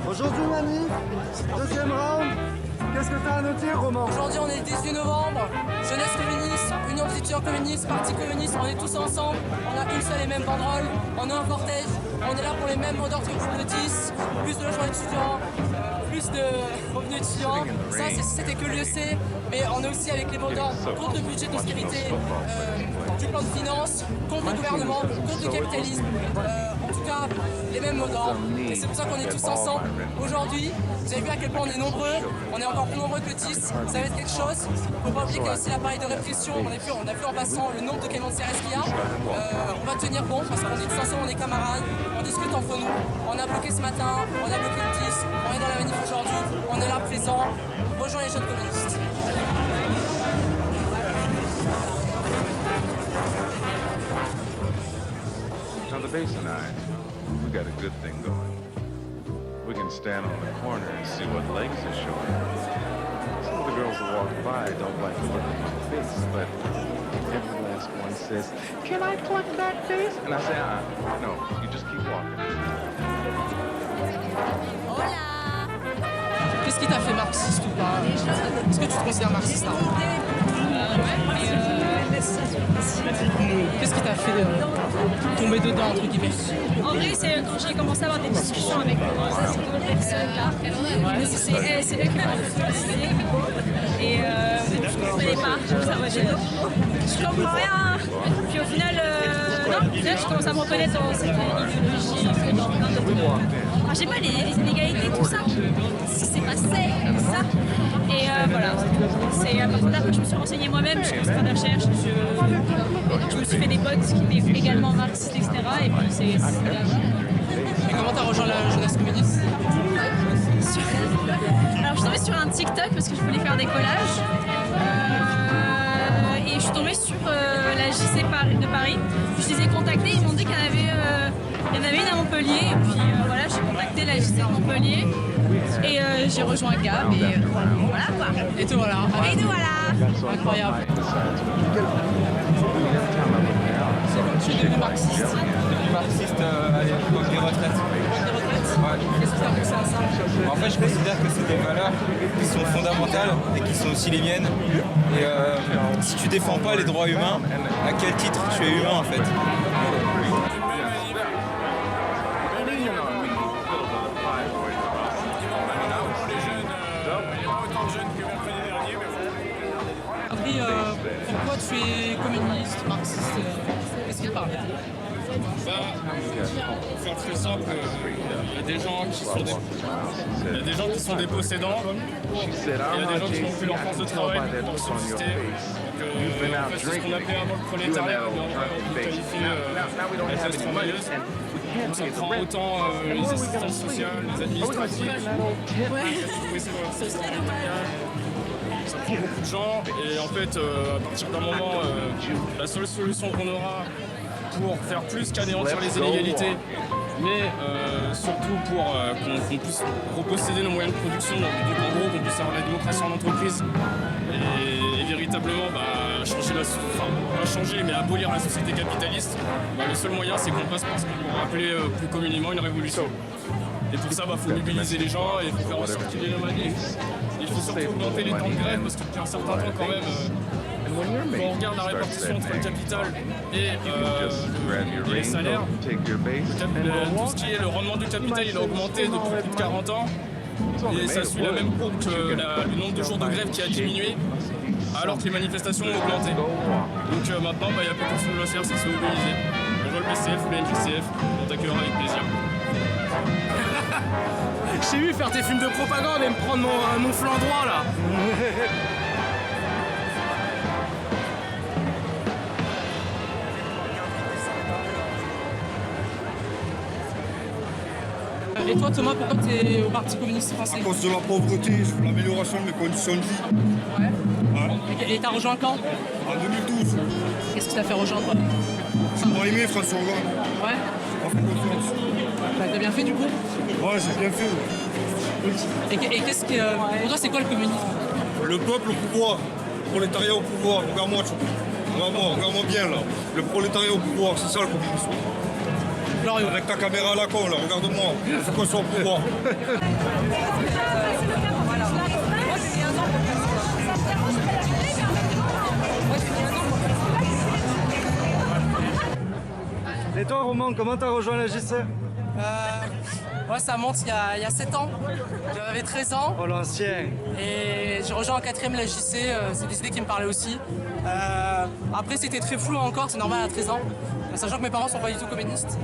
Aujourd'hui manif, deuxième round. Qu'est-ce que tu as à nous dire, Romain? Aujourd'hui on est le 18 novembre, jeunesse communiste, union des étudiants communistes, parti communiste, on est tous ensemble, on a une seule et même banderole, on est un cortège, on est là pour les mêmes mots d'ordre que le 10, plus de logements étudiants, plus de revenus étudiants, ça c'était que l'UEC, mais on est aussi avec les mots d'ordre contre le budget d'austérité, du plan de finances, contre le gouvernement, contre le capitalisme, en tout cas les mêmes mots d'ordre, et c'est pour ça qu'on est tous ensemble aujourd'hui. Vous avez vu à quel point on est nombreux, on est encore plus nombreux que le 10, ça va être quelque chose. Il ne faut pas oublier qu'il y a aussi l'appareil de répression, on a vu en passant le nombre de camions de CRS qu'il y a. On va tenir bon parce qu'on est tous ensemble, on est camarades, on discute entre nous. On a bloqué ce matin, on a bloqué le 10, on est dans la manif aujourd'hui, on est là présent, rejoins les jeunes communistes. Now the bass and I, we got a good thing going. We can stand on the corner and see what legs are showing. Some of the girls that walk by don't like the look of my face, but every last one says, "Can I pluck that face?" And I say, no, you just keep walking. Hola! Qu'est-ce qui t'a fait marxiste ou pas? Est-ce que tu te considères marxiste? Qu'est-ce qui t'a fait tomber dedans, entre guillemets? En vrai, c'est quand j'ai commencé à avoir des discussions avec ces personnes là. C'est eux qui m'ont fait. Et au début, je ne comprenais pas. Je comprends rien. Puis au final, je commence à me reconnaître dans cette idéologie, dans j'ai pas les inégalités, tout ça. Ce qui s'est passé, ça. Et voilà. C'est à partir de là que je me suis renseignée moi-même, je commençais à faire des recherches. Je me suis fait des potes qui étaient également marxistes, etc. Et puis c'est Et comment t'as rejoint la jeunesse communiste? Alors je suis tombée sur un TikTok parce que je voulais faire des collages. Et je suis tombée sur la JC de Paris. Puis je les ai contactés, ils m'ont dit qu'il y en avait une à Montpellier. Et puis voilà, j'ai contacté la JC de Montpellier. Et j'ai rejoint Gab et voilà quoi. Et te voilà. Et nous voilà. Incroyable. Tu es devenu marxiste? Marxiste à l'époque des retraites. Ouais. Qu'est-ce qui t'a poussé à ça? En fait, je considère que c'est des valeurs qui sont fondamentales et qui sont aussi les miennes. Et si tu défends pas les droits humains, à quel titre tu es humain en fait? Pourquoi tu es communiste, marxiste? Qu'est-ce qui te parle? Pour faire très simple, il y a des gens qui sont des possédants, il y a des gens qui n'ont plus leur force de travail pour subsister. En fait, c'est ce qu'on appelait avant le prolétariat, mais on peut qualifier la classe travailleuse. Donc ça prend autant les assistances sociales, les administratives, ça prend beaucoup de gens et en fait à partir d'un moment la seule solution qu'on aura pour faire plus qu'anéantir les inégalités, mais surtout pour qu'on puisse reposséder nos moyens de production, donc en gros qu'on puisse avoir la démocratie en entreprise et véritablement changer mais abolir la société capitaliste, le seul moyen c'est qu'on passe par ce qu'on pourrait appeler plus communément une révolution. Et pour ça, faut mobiliser les gens et il faut faire en sorte qu'il y ait la manif. Il faut surtout augmenter les temps de grève parce que depuis un certain temps quand même, quand on regarde la répartition entre le capital et les salaires, tout ce qui est le rendement du capital il a augmenté depuis plus de 40 ans et ça suit la même courbe que le nombre de jours de grève qui a diminué alors que les manifestations ont augmenté. Donc maintenant, il n'y a plus qu'une seule CRC qui s'est mobilisée. Bonjour le PCF ou le NJCF, on t'accueillera avec plaisir. Je t'ai vu faire tes films de propagande et me prendre mon flanc droit là. Et toi Thomas, pourquoi t'es au Parti communiste français? À cause de la pauvreté, je veux l'amélioration de mes conditions de vie. Ouais. Ouais. Et t'as rejoint quand? En 2012, Qu'est-ce qui t'a fait rejoindre? j'ai pas aimé François Hollande. Ouais. J'ai pas fait confiance. Bah, t'as bien fait du coup. Ouais, j'ai bien fait. Ouais. Et qu'est-ce que... Pour toi c'est quoi le communisme? Le peuple au pouvoir, le prolétariat au pouvoir. Regarde-moi, regarde-moi bien là. Le prolétariat au pouvoir, c'est ça le communisme. Alors, Avec ta caméra à la con là, regarde-moi. Il faut qu'on soit au pouvoir. Et toi, Roman, comment t'as rejoint la JC? Moi ça monte il y a 7 ans. J'avais 13 ans. Oh, l'ancien. Et j'ai rejoint en 4ème la JC, c'est des idées qui me parlaient aussi. Après c'était très flou encore, c'est normal à 13 ans, sachant que mes parents sont pas du tout communistes.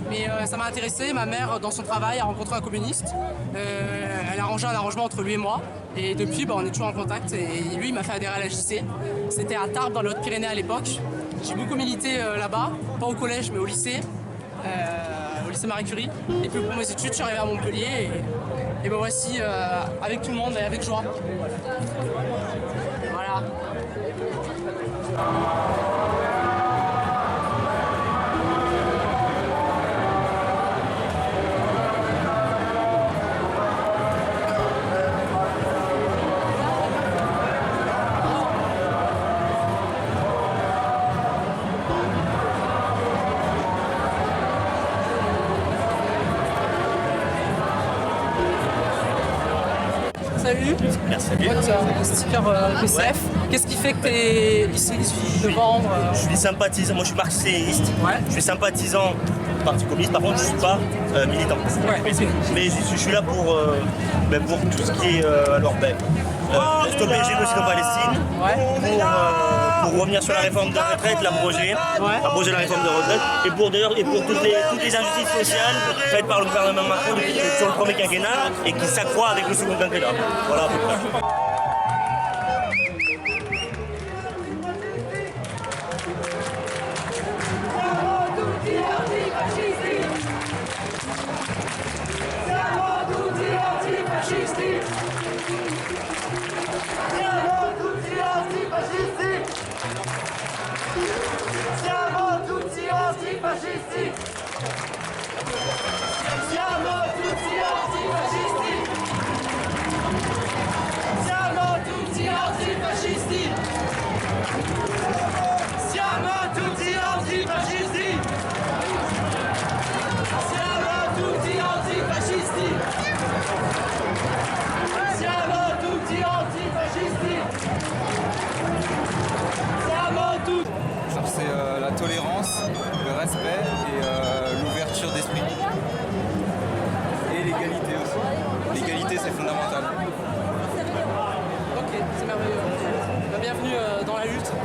Mais ça m'a intéressé, ma mère dans son travail a rencontré un communiste. Elle a arrangé un arrangement entre lui et moi. Et depuis on est toujours en contact et lui il m'a fait adhérer à la JC. C'était à Tarbes dans les Hautes-Pyrénées à l'époque. J'ai beaucoup milité là-bas, pas au collège mais au lycée Marie Curie. Et puis pour mes études je suis arrivé à Montpellier et me voici avec tout le monde et avec joie. Voilà. Salut. Merci. Ouais, tu as un sticker PCF. Ouais. Qu'est-ce qui fait que tu es ici de vendre Je suis sympathisant, moi je suis marxiste, Ouais. je suis sympathisant du Parti communiste, par contre je ne suis pas militant. Ouais. Mais je suis là pour tout ce qui est stopper le génocide en Palestine, Ouais. pour revenir sur la réforme de retraite, l'abroger la réforme de retraite, et pour toutes les injustices sociales faites par le gouvernement Macron sur le premier quinquennat et qui s'accroît avec le second quinquennat. Voilà à peu près. Siamo tutti antifascisti!